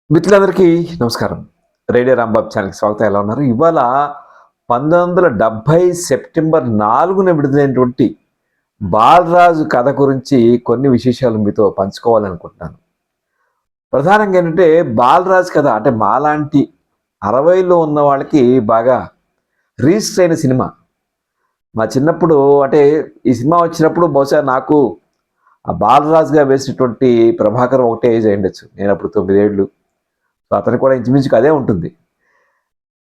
మిత్రులందరికీ నమస్కారం. రేడియో రాంబాబు ఛానల్‌కి స్వాగతం. ఎలా ఉన్నారు? ఇవాళ 1970 సెప్టెంబర్ 4న విడుదలైనటువంటి 'బాలరాజు' కథ గురించి కొన్ని విశేషాలు మీతో పంచుకోవాలనుకుంటున్నాను. ప్రధానంగా ఏంటంటే 'బాలరాజు' కథ అంటే మాలాంటి 60లో ఉన్న వాళ్ళకి బాగా రిజిస్టర్ అయిన సినిమా. మా చిన్నప్పుడు అంటే ఈ సినిమా వచ్చినప్పుడు బహుశా నాకు ఆ 'బాలరాజు'గా వేసినటువంటి 'ప్రభాకర్' ఒకటే ఏజ్ అయ్యుండొచ్చు. నేనప్పుడు 9 ఏళ్ళు. సో, అతనికి కూడా ఇంచుమించుగా అదే ఉంటుంది.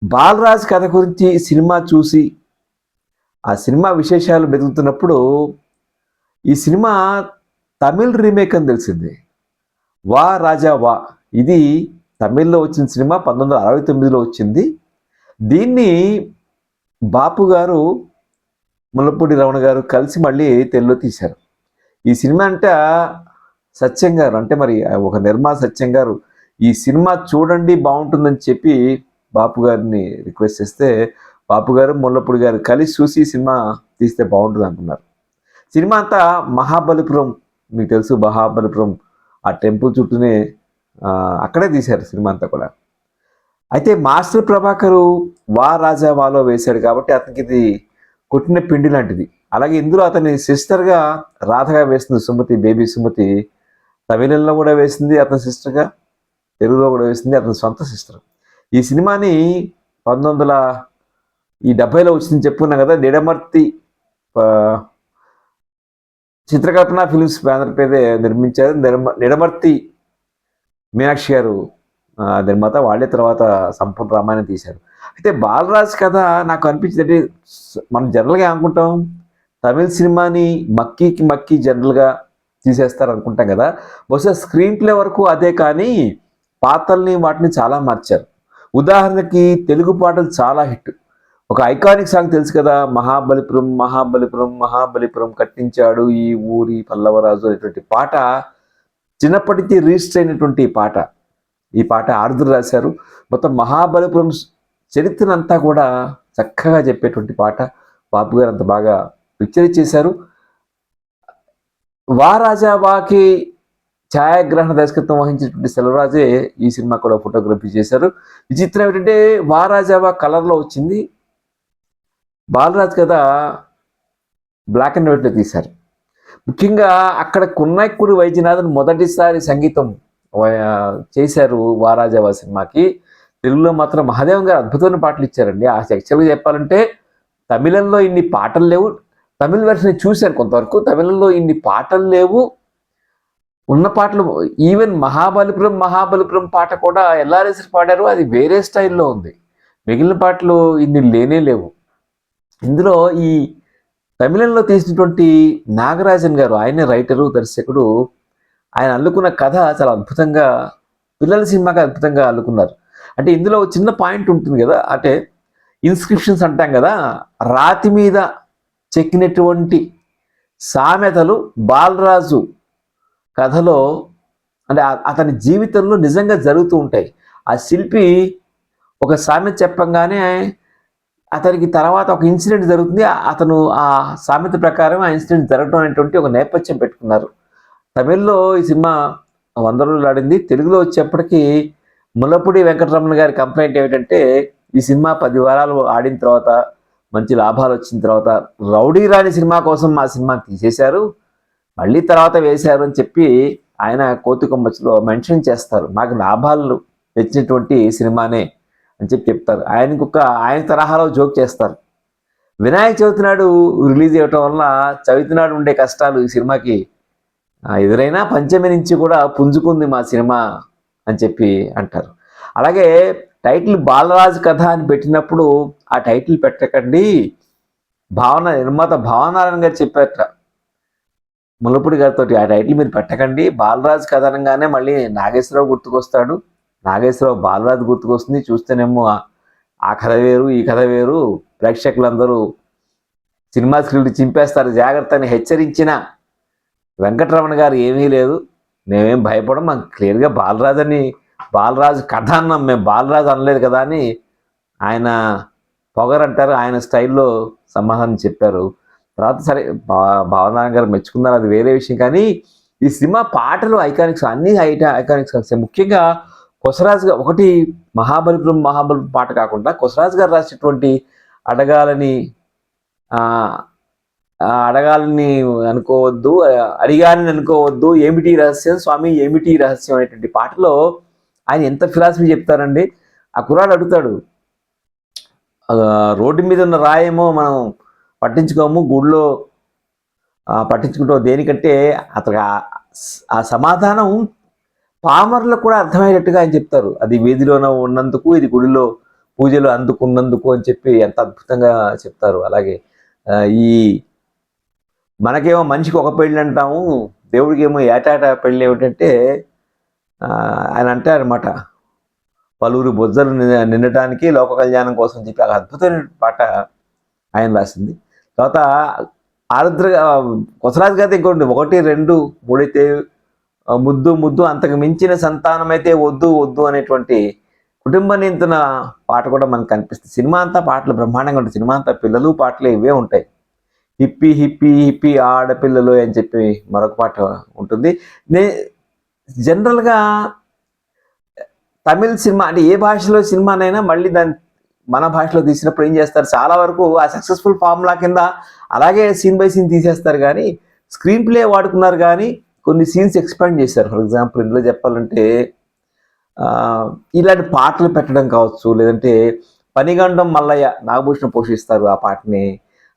'బాలరాజు' కథ గురించి సినిమా చూసి, ఆ సినిమా విశేషాలు వెతుకుతున్నప్పుడు, ఈ సినిమా తమిళ్ రీమేక్ అని తెలిసింది. 'వా రాజా వా' ఇది తమిళ్‌లో వచ్చిన సినిమా 1969లో వచ్చింది. దీన్ని బాపు గారు, ముల్లపూడి రమణ గారు కలిసి మళ్ళీ తెలుగులో తీశారు. ఈ సినిమా అంట సత్యం గారు అంటే మరి ఒక నిర్మాత సత్యం గారు ఈ సినిమా చూడండి బాగుంటుందని చెప్పి బాపు గారిని రిక్వెస్ట్ చేస్తే బాపు గారు ముల్లపూడి గారు కలిసి చూసి ఈ సినిమా తీస్తే బాగుంటుంది అంటున్నారు. సినిమా అంతా మహాబలిపురం, మీకు తెలుసు మహాబలిపురం ఆ టెంపుల్ చుట్టూనే అక్కడే తీశారు సినిమా అంతా కూడా. అయితే మాస్టర్ ప్రభాకరు 'వా రాజా వాలో' వేశాడు కాబట్టి అతనికి ఇది కొట్టిన పిండి లాంటిది. అలాగే ఇందులో అతని సిస్టర్గా రాధగా వేసింది సుమతి, బేబీ సుమతి. తమిళంలో కూడా వేసింది అతని సిస్టర్గా, తెలుగులో కూడా వేసింది అతని సొంత సిస్టర్. ఈ సినిమాని 1970లో వచ్చిందని చెప్పుకున్నాం కదా. నిడమర్తి చిత్రకల్పన ఫిల్మ్స్ బ్యానర్ పేదే నిర్మించారు. నిడమర్తి మీనాక్షి గారు నిర్మాత. వాళ్ళే తర్వాత సంపూర్ణ రామాయణం తీశారు. అయితే 'బాలరాజు' కథ నాకు అనిపించింది అంటే మనం జనరల్గా ఏమనుకుంటాం, తమిళ సినిమాని మక్కీకి మక్కీ జనరల్గా తీసేస్తారు అనుకుంటాం కదా. బహుశా స్క్రీన్ ప్లే వరకు అదే, కానీ పాత్రల్ని వాటిని చాలా మార్చారు. ఉదాహరణకి తెలుగు పాటలు చాలా హిట్. ఒక ఐకానిక్ సాంగ్ తెలుసు కదా, మహాబలిపురం మహాబలిపురం మహాబలిపురం కట్టించాడు ఈ ఊరి పల్లవరాజు అనేటువంటి పాట చిన్నప్పటికీ రిజిస్టర్ అయినటువంటి పాట. ఈ పాట ఆరుద్ర రాశారు. మొత్తం మహాబలిపురం చరిత్రనంతా కూడా చక్కగా చెప్పేటువంటి పాట. బాపు గారు అంత బాగా పిక్చర్ చేశారు. 'వా రాజా వా'కి ఛాయాగ్రహణ దర్శకత్వం వహించినటువంటి సెల్వరాజే ఈ సినిమా కూడా ఫోటోగ్రఫీ చేశారు. విచిత్రం ఏంటంటే 'వా రాజా వా' కలర్లో వచ్చింది, 'బాలరాజు' కదా బ్లాక్ అండ్ వైట్లో తీశారు. ముఖ్యంగా అక్కడ కున్నాయక్కుడి వైద్యనాథన్ మొదటిసారి సంగీతం చేశారు 'వా రాజా వా' సినిమాకి. తెలుగులో మాత్రం మహాదేవన్ గారు అద్భుతమైన పాటలు ఇచ్చారండి. యాక్చువల్గా చెప్పాలంటే తమిళంలో ఇన్ని పాటలు లేవు. తమిళ వెర్షన్ చూశాను కొంతవరకు. తమిళంలో ఇన్ని పాటలు లేవు. ఉన్న పాటలు ఈవెన్ మహాబలిపురం మహాబలిపురం పాట కూడా ఎల్ఆర్ఎస్ పాడారు. అది వేరే స్టైల్లో ఉంది. మిగిలిన పాటలు ఇన్ని లేనే లేవు. ఇందులో ఈ తమిళంలో తీసినటువంటి నాగరాజన్ గారు, ఆయనే రైటరు దర్శకుడు. ఆయన అల్లుకున్న కథ చాలా అద్భుతంగా, పిల్లల సినిమాగా అద్భుతంగా అల్లుకున్నారు. అంటే ఇందులో చిన్న పాయింట్ ఉంటుంది కదా, అంటే ఇన్స్క్రిప్షన్స్ అంటాం కదా, రాతి మీద చెక్కినటువంటి సామెతలు బాలరాజు కథలో అంటే అతని జీవితంలో నిజంగా జరుగుతూ ఉంటాయి. ఆ శిల్పి ఒక సామెత చెప్పంగానే అతనికి తర్వాత ఒక ఇన్సిడెంట్ జరుగుతుంది. అతను ఆ సామెత ప్రకారం ఆ ఇన్సిడెంట్ జరగడం అనేటువంటి ఒక నేపథ్యం పెట్టుకున్నారు. తమిళ్లో ఈ సినిమా 100 రోజులు ఆడింది. తెలుగులో వచ్చేప్పటికీ ముల్లపూడి వెంకటరమణ గారి కంప్లైంట్ ఏమిటంటే, ఈ సినిమా 10 వారాలు ఆడిన తర్వాత మంచి లాభాలు వచ్చిన తర్వాత రౌడీ రాణి సినిమా కోసం మా సినిమా తీసేశారు, మళ్ళీ తర్వాత వేశారు అని చెప్పి ఆయన కోతి కొమ్మచ్చిలో మెన్షన్ చేస్తారు. మాకు లాభాలు తెచ్చినటువంటి సినిమానే అని చెప్పి చెప్తారు. ఆయన తరహాలో జోక్ చేస్తారు. వినాయక చవితి నాడు రిలీజ్ అవ్వటం వల్ల చవితి నాడు ఉండే కష్టాలు ఈ సినిమాకి ఎదురైనా పంచమి నుంచి కూడా పుంజుకుంది మా సినిమా అని చెప్పి అంటారు. అలాగే టైటిల్ 'బాలరాజు కథ' అని పెట్టినప్పుడు ఆ టైటిల్ పెట్టకండి, నిర్మాత భావనారాయణ గారు చెప్పారట ముల్లపూడి గారితో, ఆ టైటిల్ మీరు పెట్టకండి, 'బాలరాజు కథ' అనగానే మళ్ళీ నాగేశ్వరరావు గుర్తుకొస్తాడు, నాగేశ్వరరావు బాలరాజు గుర్తుకొస్తుంది, చూస్తేనేమో ఆ కథ వేరు ఈ కథ వేరు, ప్రేక్షకులందరూ సినిమా స్క్రిప్ట్ చింపేస్తారు జాగ్రత్త అని హెచ్చరించిన వెంకటరమణ గారు ఏమీ లేదు, మేమేం భయపడం, మాకు క్లియర్గా బాలరాజు కథ అన్నాం, మేము బాలరాజు అనలేదు కదా అని ఆయన పొగరంటారు. ఆయన స్టైల్లో సమాధానం చెప్పారు. తర్వాత సరే భావనారాయణ గారు మెచ్చుకున్నారు, అది వేరే విషయం. కానీ ఈ సినిమా పాటలు ఐకానిక్స్, అన్ని ఐకానిక్ సాంగ్స్. ముఖ్యంగా కొసరాజు ఒకటి మహాబలిపురం పాట కాకుండా కొసరాజు గారు రాసినటువంటి అడగాలని ఆ అడగాలని అనుకోవద్దు, అడిగాని అనుకోవద్దు, ఏమిటి రహస్యం స్వామి ఏమిటి రహస్యం అనేటువంటి పాటలో ఆయన ఎంత ఫిలాసఫీ చెప్తారండి. ఆ కుర్రాడు అడుగుతాడు, రోడ్డు మీద ఉన్న రాయేమో మనం పట్టించుకోము, గుడిలో పట్టించుకుంటాం దేనికంటే అతను ఆ సమాధానం పామర్లకు కూడా అర్థమయ్యేటట్టుగా ఆయన చెప్తారు. అది వీధిలోన ఉన్నందుకు, ఇది గుడిలో పూజలు అందుకున్నందుకు అని చెప్పి ఎంత అద్భుతంగా చెప్తారు. అలాగే ఈ మనకేమో మనిషికి ఒక పెళ్ళి అంటాము, దేవుడికి ఏమో ఏటాటా పెళ్ళి ఏమిటంటే ఆయన అంటారనమాట, పలువురు బొజ్జలు నిండటానికి లోక కళ్యాణం కోసం చెప్పి ఆ అద్భుతమైన పాట ఆయన రాసింది. తర్వాత ఆరుద్ర కొసరాజు గారి ఇంకోటి 1, 2, 3 అయితే ముద్దు ముద్దు అంతకు మించిన సంతానం అయితే వద్దు వద్దు అనేటువంటి కుటుంబ నియంత్రణ పాట కూడా మనకు కనిపిస్తుంది. సినిమా అంతా పాటలు బ్రహ్మాండంగా ఉంటుంది. సినిమా అంతా పిల్లలు పాటలు ఇవే ఉంటాయి. హిప్పీ హిప్పీ హిప్పీ ఆడపిల్లలు అని చెప్పి మరొక పాట ఉంటుంది. జనరల్గా తమిళ సినిమా అంటే ఏ భాషలో సినిమానైనా మళ్ళీ దాన్ని మన భాషలో తీసినప్పుడు ఏం చేస్తారు, చాలా వరకు ఆ సక్సెస్ఫుల్ ఫార్ములా కింద అలాగే సీన్ బై సీన్ తీసేస్తారు, కానీ స్క్రీన్ ప్లే వాడుకున్నారు, కానీ కొన్ని సీన్స్ ఎక్స్పాండ్ చేశారు. ఫర్ ఎగ్జాంపుల్ ఇందులో చెప్పాలంటే ఇలాంటి పాటలు పెట్టడం కావచ్చు, లేదంటే పనిగండం మల్లయ్య నాగభూషణం పోషిస్తారు ఆ పాటని.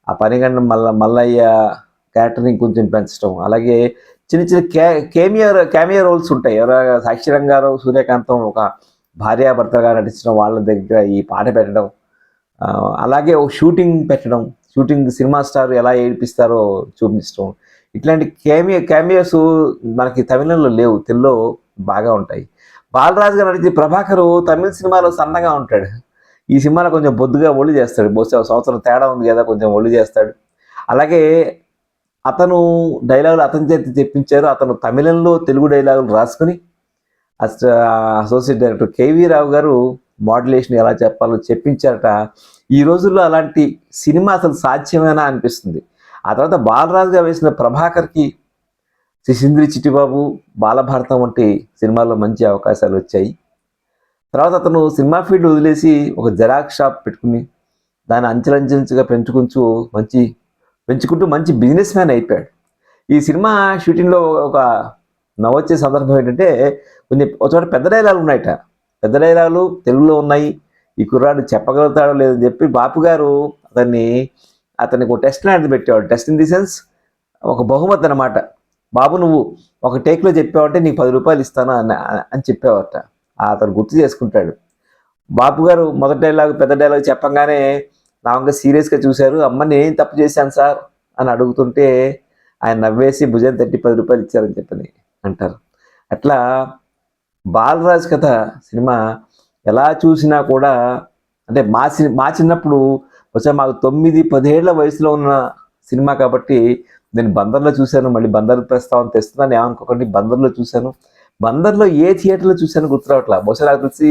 ఆ పనిగండం మల్లయ్య క్యారెక్టర్ని కొంచెం పెంచడం, అలాగే చిన్న చిన్న క్యామియో రోల్స్ ఉంటాయి. ఎవరైనా సాక్షి రంగారావు సూర్యకాంతం ఒక భార్యాభర్తగా నటించడం, వాళ్ళ దగ్గర ఈ పాట పెట్టడం, అలాగే ఒక షూటింగ్ పెట్టడం, షూటింగ్ సినిమా స్టార్ ఎలా ఏడిపిస్తారో చూపించడం, ఇట్లాంటి క్యామియోస్ మనకి తమిళంలో లేవు, తెలుగులో బాగా ఉంటాయి. బాలరాజు గారు నడిచే ప్రభాకరు తమిళ సినిమాలో సన్నగా ఉంటాడు, ఈ సినిమాలో కొంచెం బొద్దుగా ఒళ్ళు చేస్తాడు. బహుశా సంవత్సరం తేడా ఉంది కదా, కొంచెం ఒళ్ళు చేస్తాడు. అలాగే అతను డైలాగులు అతని చేతి చెప్పించారు. అతను తమిళంలో తెలుగు డైలాగులు రాసుకుని అసోసియేట్ డైరెక్టర్ కేవీ రావు గారు మాడ్యులేషన్ ఎలా చెప్పాలో చెప్పించారట. ఈ రోజుల్లో అలాంటి సినిమా అసలు సాధ్యమేనా అనిపిస్తుంది. ఆ తర్వాత బాలరాజుగా వేసిన ప్రభాకర్కి శిశింద్రి చిట్టిబాబు, బాలభారతం వంటి సినిమాల్లో మంచి అవకాశాలు వచ్చాయి. తర్వాత అతను సినిమా ఫీల్డ్ వదిలేసి ఒక జెరాక్స్ షాప్ పెట్టుకుని దాన్ని అంచెలంచెలుగా పెంచుకుంటూ మంచి బిజినెస్ మ్యాన్ అయిపోయాడు. ఈ సినిమా షూటింగ్లో ఒక నవ్వొచ్చే సందర్భం ఏంటంటే, ఒక చోట పెద్ద డైలాగులు ఉన్నాయట. పెద్ద డైలాగులు తెలుగులో ఉన్నాయి, ఈ కుర్రాడు చెప్పగలుగుతాడో లేదని చెప్పి బాపు గారు అతనికి ఒక టెస్ట్ లాంటిది పెట్టేవాడు. టెస్ట్ ఇన్ ది సెన్స్ ఒక బహుమతి అనమాట. బాబు నువ్వు ఒక టేక్లో చెప్పావంటే నీకు 10 రూపాయలు ఇస్తాను అని చెప్పేవారట. అతను గుర్తు చేసుకుంటాడు. బాపు గారు మొదటి డైలాగ్ పెద్ద డైలాగ్ చెప్పంగానే నా వంక సీరియస్గా చూశారు. అమ్మ నేను తప్పు చేశాను సార్ అని అడుగుతుంటే ఆయన నవ్వేసి భుజం తట్టి 10 రూపాయలు ఇచ్చారని చెప్పని అంటారు. అట్లా బాలరాజ్ కథ సినిమా ఎలా చూసినా కూడా, అంటే మా చిన్నప్పుడు వచ్చా మాకు 9-10 ఏళ్ల వయసులో ఉన్న సినిమా కాబట్టి నేను బందర్లో చూశాను. మళ్ళీ బందర్ ప్రస్తావన తెస్తున్నాను ఏమనుకోకండి. బందర్లో చూశాను. బందర్లో ఏ థియేటర్లో చూశాను గుర్తురావట్లా. బహుశా నాకు తెలిసి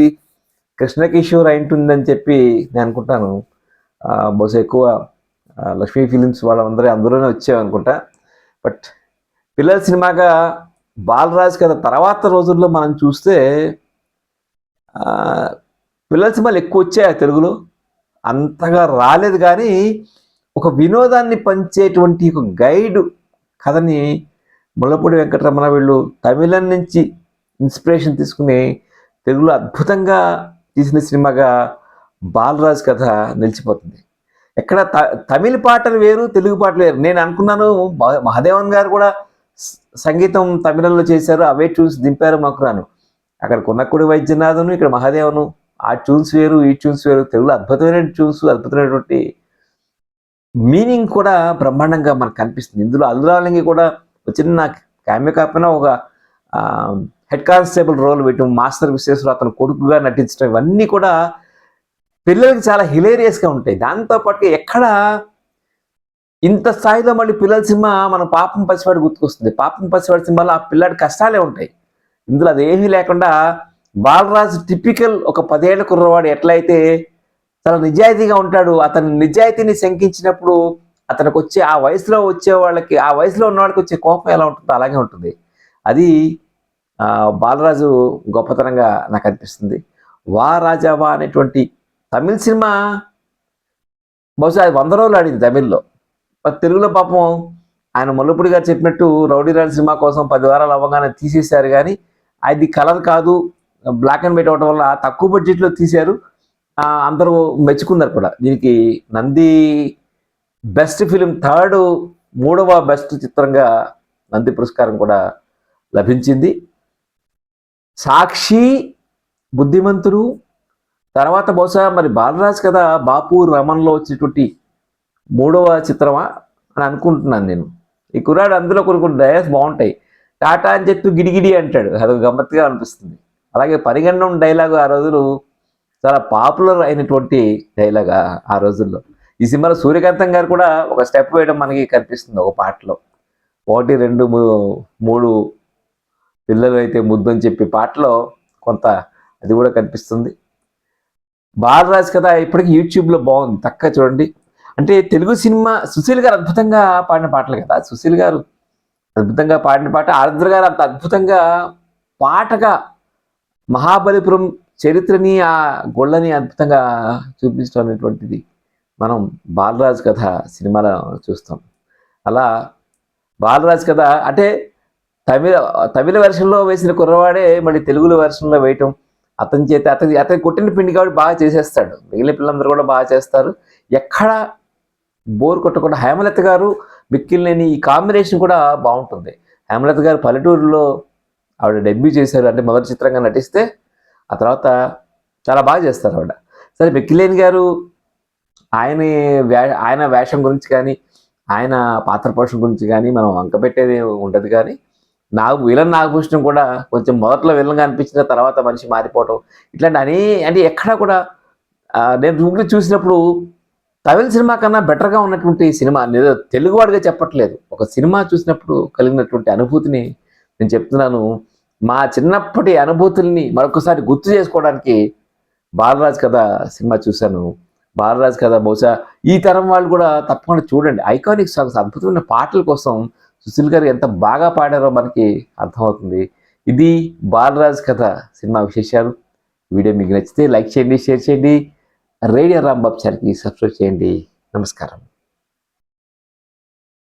కృష్ణకిషోర్ అయింటుందని చెప్పి నేను అనుకుంటాను. బహుశా ఎక్కువ లక్ష్మీ ఫిలిమ్స్ అందులోనే వచ్చేవనుకుంటా. బట్ పిల్లల సినిమాగా బాలరాజ్ కథ తర్వాత రోజుల్లో మనం చూస్తే పిల్లల సినిమాలు ఎక్కువ వచ్చాయి తెలుగులో, అంతగా రాలేదు. కానీ ఒక వినోదాన్ని పంచేటువంటి ఒక గైడ్ కథని ముళ్ళపూడి వెంకటరమణ వీళ్ళు తమిళం నుంచి ఇన్స్పిరేషన్ తీసుకుని తెలుగులో అద్భుతంగా తీసిన సినిమాగా బాలరాజ్ కథ నిలిచిపోతుంది. ఎక్కడ తమిళ పాటలు వేరు, తెలుగు పాటలు వేరు. నేను అనుకున్నాను మహాదేవన్ గారు కూడా సంగీతం తమిళంలో చేశారు, అవే ట్యూన్స్ దింపారు అనుకున్నాను. అక్కడ కొన్నక్కుడి వైద్యనాథను, ఇక్కడ మహాదేవను, ఆ ట్యూన్స్ వేరు ఈ ట్యూన్స్ వేరు. తెలుగులో అద్భుతమైన ట్యూన్స్, అద్భుతమైనటువంటి మీనింగ్ కూడా బ్రహ్మాండంగా మనకు కనిపిస్తుంది. ఇందులో అల్లురాలింగి కూడా చిన్న క్యామియో కాకపోయినా ఒక హెడ్ కానిస్టేబుల్ రోల్ పెట్టడం, మాస్టర్ విశ్వేశ్వర అతను కొడుకుగా నటించడం, ఇవన్నీ కూడా పిల్లలకి చాలా హిలేరియస్గా ఉంటాయి. దాంతోపాటు ఎక్కడ ఇంత స్థాయిలో మళ్ళీ పిల్లల సినిమా మన పాపం పసివాడు గుర్తుకొస్తుంది. పాపం పసివాడి సినిమాలో ఆ పిల్లాడి కష్టాలే ఉంటాయి. ఇందులో అదేమీ లేకుండా బాలరాజు టిపికల్ ఒక 10 ఏళ్ల కుర్రవాడు ఎట్లయితే చాలా నిజాయితీగా ఉంటాడు, అతని నిజాయితీని శంకించినప్పుడు అతనికి వచ్చే ఆ వయసులో ఉన్న వాళ్ళకి వచ్చే కోపం ఎలా ఉంటుందో అలాగే ఉంటుంది. అది బాలరాజు గొప్పతనంగా నాకు అనిపిస్తుంది. వా రాజావా అనేటువంటి తమిళ సినిమా బహుశా అది 100 రోజులు ఆడింది తమిళ్లో. మరి తెలుగులో పాపం ఆయన ముల్లపూడి గారు చెప్పినట్టు రౌడీ రాజు సినిమా కోసం 10 వారాలు అవ్వగానే తీసేశారు, కానీ అది కలర్ కాదు, బ్లాక్ అండ్ వైట్ అవడం వల్ల తక్కువ బడ్జెట్లో తీశారు. అందరూ మెచ్చుకున్నారు కూడా. దీనికి నంది బెస్ట్ ఫిలిం మూడవ బెస్ట్ చిత్రంగా నంది పురస్కారం కూడా లభించింది. సాక్షి, బుద్ధిమంతుడు, తర్వాత బహుశా మరి బాలరాజ్ కదా బాపు రమణలో వచ్చేటువంటి మూడవ చిత్రమా అని అనుకుంటున్నాను నేను. ఈ కుర్రాడు అందులో కొన్ని డైలాగ్స్ బాగుంటాయి. టాటా అని చెప్పి గిడిగిడి అంటాడు, అదొక గమ్మత్తుగా అనిపిస్తుంది. అలాగే పరిగణం డైలాగు ఆ రోజులు చాలా పాపులర్ అయినటువంటి డైలాగ్ ఆ రోజుల్లో. ఈ సినిమాలో సూర్యకాంతం గారు కూడా ఒక స్టెప్ వేయడం మనకి కనిపిస్తుంది ఒక పాటలో. 1, 2, 3 పిల్లలు అయితే ముద్దు అని చెప్పి పాటలో కొంత అది కూడా కనిపిస్తుంది. బాలరాజ్ కదా ఇప్పటికీ యూట్యూబ్లో బాగుంది, చక్కగా చూడండి. అంటే తెలుగు సినిమా సుశీల్ గారు అద్భుతంగా పాడిన పాటలు కదా. సుశీల్ గారు అద్భుతంగా పాడిన పాట, ఆరుద్ర గారు అంత అద్భుతంగా పాటగా మహాబలిపురం చరిత్రని, ఆ గొళ్ళని అద్భుతంగా చూపించడం అనేటువంటిది మనం బాలరాజ్ కథ సినిమాలో చూస్తాం. అలా బాలరాజ్ కథ అంటే తమిళ వెర్షన్లో వేసిన కుర్రవాడే మళ్ళీ తెలుగులో వెర్షన్లో వేయటం, అతని కొట్టిన పిండి కాబట్టి బాగా చేసేస్తాడు. మిగిలిన పిల్లలందరూ కూడా బాగా చేస్తారు. ఎక్కడ బోర్ కొట్టకుండా హేమలత గారు మిక్కిలినేని ఈ కాంబినేషన్ కూడా బాగుంటుంది. హేమలత గారు పల్లెటూరులో ఆవిడ డెబ్యూ చేశారు, అంటే మొదటి చిత్రంగా నటిస్తే ఆ తర్వాత చాలా బాగా చేస్తారు ఆవిడ. సరే మిక్కిలేని గారు ఆయన వేషం గురించి కానీ ఆయన పాత్ర పోషణ గురించి కానీ మనం అంకపెట్టేది ఉండదు. కానీ విలన్ నాగభూషణం కూడా కొంచెం మొదట్లో విలన్గా అనిపించిన తర్వాత మనిషి మారిపోవటం, ఇట్లాంటి అంటే ఎక్కడా కూడా నేను చూసినప్పుడు తమిళ సినిమా కన్నా బెటర్గా ఉన్నటువంటి సినిమా లేదా తెలుగువాడిగా చెప్పట్లేదు, ఒక సినిమా చూసినప్పుడు కలిగినటువంటి అనుభూతిని నేను చెప్తున్నాను. మా చిన్నప్పటి అనుభూతుల్ని మరొకసారి గుర్తు చేసుకోవడానికి బాలరాజ్ కథ సినిమా చూశాను. బాలరాజ్ కథ బహుశా ఈ తరం వాళ్ళు కూడా తప్పకుండా చూడండి. ఐకానిక్ సాంగ్స్, అద్భుతమైన పాటల కోసం సుశీల్ గారు ఎంత బాగా పాడారో మనకి అర్థమవుతుంది. ఇది బాలరాజ్ కథ సినిమా విశేషాలు. వీడియో మీకు నచ్చితే లైక్ చేయండి, షేర్ చేయండి, రేడియో రాంబాబు ఛానల్కి సబ్స్క్రైబ్ చేయండి. నమస్కారం.